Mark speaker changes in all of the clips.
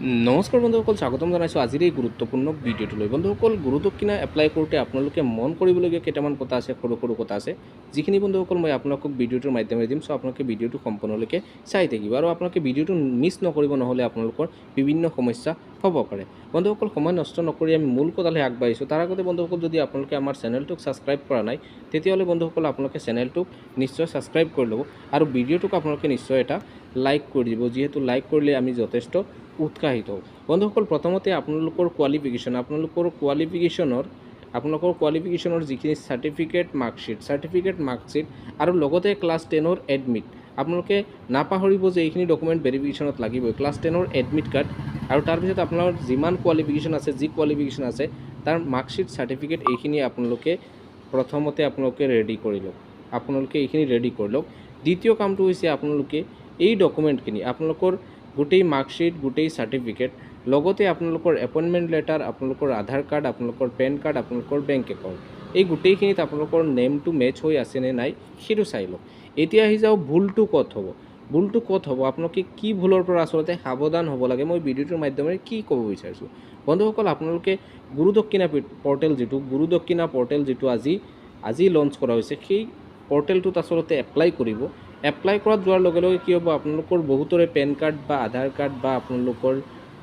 Speaker 1: নমস্কাৰ বন্ধুসকল, স্বাগতম জনাইছোঁ আজিৰ এই গুৰুত্বপূৰ্ণ ভিডিঅ'টোলৈ। বন্ধুসকল, গুৰু দক্ষিণা এপ্লাই কৰোঁতে আপোনালোকে মন কৰিবলগীয়া কেইটামান কথা আছে, সৰু সৰু কথা আছে, যিখিনি বন্ধুসকল মই আপোনালোকক ভিডিঅ'টোৰ মাধ্যমেৰে দিম। চ' আপোনালোকে ভিডিঅ'টো সম্পূৰ্ণলৈকে চাই থাকিব আৰু আপোনালোকে ভিডিঅ'টো মিছ নকৰিব, নহ'লে আপোনালোকৰ বিভিন্ন সমস্যা হ'ব পাৰে। বন্ধুসকল, সময় নষ্ট নকৰি আমি মূল কথালৈ আগবাঢ়িছোঁ। তাৰ আগতে বন্ধুসকল, যদি আপোনালোকে আমাৰ চেনেলটোক ছাবস্ক্ৰাইব কৰা নাই, তেতিয়াহ'লে বন্ধুসকল আপোনালোকে চেনেলটোক নিশ্চয় ছাবস্ক্ৰাইব কৰি ল'ব আৰু ভিডিঅ'টোক আপোনালোকে নিশ্চয় এটা লাইক কৰি দিব, যিহেতু লাইক কৰিলে আমি যথেষ্ট উৎসাহিত হওঁ। বন্ধুসকল, প্ৰথমতে আপোনালোকৰ কোৱালিফিকেশ্যনৰ যিখিনি চাৰ্টিফিকেট মাৰ্কশ্বিট আৰু লগতে ক্লাছ 10ৰ এডমিট, আপোনালোকে নাপাহৰিব যে এইখিনি ডকুমেণ্ট ভেৰিফিকেশ্যনত লাগিবই। ক্লাছ 10ৰ এডমিট কাৰ্ড আৰু তাৰপিছত আপোনাৰ যিমান কোৱালিফিকেশ্যন আছে, তাৰ মাৰ্কশ্বিট, চাৰ্টিফিকেট এইখিনি প্ৰথমতে আপোনালোকে ৰেডি কৰি লওক। দ্বিতীয় কামটো হৈছে আপোনালোকে এই ডকুমেণ্টখিনি, আপোনালোকৰ গোটেই মাৰ্কশ্বিট, গোটেই চাৰ্টিফিকেট, লগতে আপোনালোকৰ এপইণ্টমেণ্ট লেটাৰ, আপোনালোকৰ আধাৰ কাৰ্ড, আপোনালোকৰ পেন কাৰ্ড, আপোনালোকৰ বেংক একাউণ্ট, এই গোটেইখিনিত আপোনালোকৰ নেমটো মেচ হৈ আছেনে নাই সেইটো চাই লওক। এতিয়া আহি যাওঁ ভুলটো ক'ত হ'ব, আপোনালোকে কি ভুলৰ পৰা আচলতে সাৱধান হ'ব লাগে, মই ভিডিঅ'টোৰ মাধ্যমেৰে কি ক'ব বিচাৰিছোঁ। বন্ধুসকল, আপোনালোকে গুৰু দক্ষিণা পৰ্টেল যিটো আজি লঞ্চ কৰা হৈছে, সেই পৰ্টেলটোত আচলতে এপ্লাই কৰিব। এপ্লাই কৰাত যোৱাৰ লগে লগে কি হ'ব, আপোনালোকৰ বহুতৰে পেন কাৰ্ড বা আধাৰ কাৰ্ড বা আপোনালোকৰ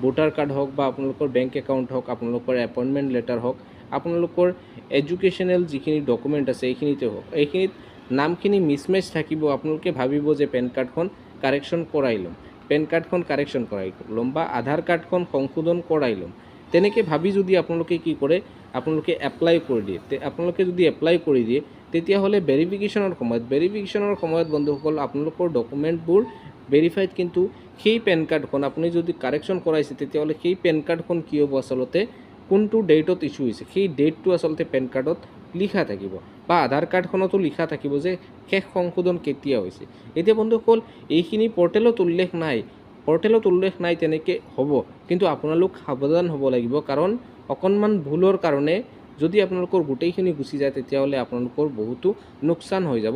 Speaker 1: ভোটাৰ কাৰ্ড হওক বা আপোনালোকৰ বেংক একাউণ্ট হওক, আপোনালোকৰ এপইণ্টমেণ্ট লেটাৰ হওক, আপোনালোকৰ এডুকেশ্যনেল যিখিনি ডকুমেণ্ট আছে এইখিনিতে হওক, এইখিনিত নামখিনি মিছমেচ থাকিব। আপোনালোকে ভাবিব যে পেন কাৰ্ডখন কাৰেকশ্যন কৰাই ল'ম বা আধাৰ কাৰ্ডখন সংশোধন কৰাই ল'ম, তেনেকৈ ভাবি যদি আপোনালোকে কি কৰে, আপোনালোকে এপ্লাই কৰি দিয়ে, তেতিয়াহ'লে ভেৰিফিকেশ্যনৰ সময়ত বন্ধুসকল আপোনালোকৰ ডকুমেণ্টবোৰ ভেৰিফাইড, কিন্তু সেই পেন কাৰ্ডখন আপুনি যদি কাৰেকশ্যন কৰাইছে, তেতিয়াহ'লে সেই পেন কাৰ্ডখন কি হ'ব, আচলতে কোনটো ডেটত ইছ্যু হৈছে সেই ডেটটো আচলতে পেন কাৰ্ডত লিখা থাকিব বা আধাৰ কাৰ্ডখনতো লিখা থাকিব যে শেষ সংশোধন কেতিয়া হৈছে। এতিয়া বন্ধুসকল, এইখিনি পৰ্টেলত উল্লেখ নাই তেনেকৈ হ'ব, কিন্তু আপোনালোক সাৱধান হ'ব লাগিব, কাৰণ অকণমান ভুলৰ কাৰণে যদি আপোনালোকৰ গোটেইখিনি গুচি যায়, তেতিয়াহ'লে আপোনালোকৰ বহুতো লোকচান হৈ যাব।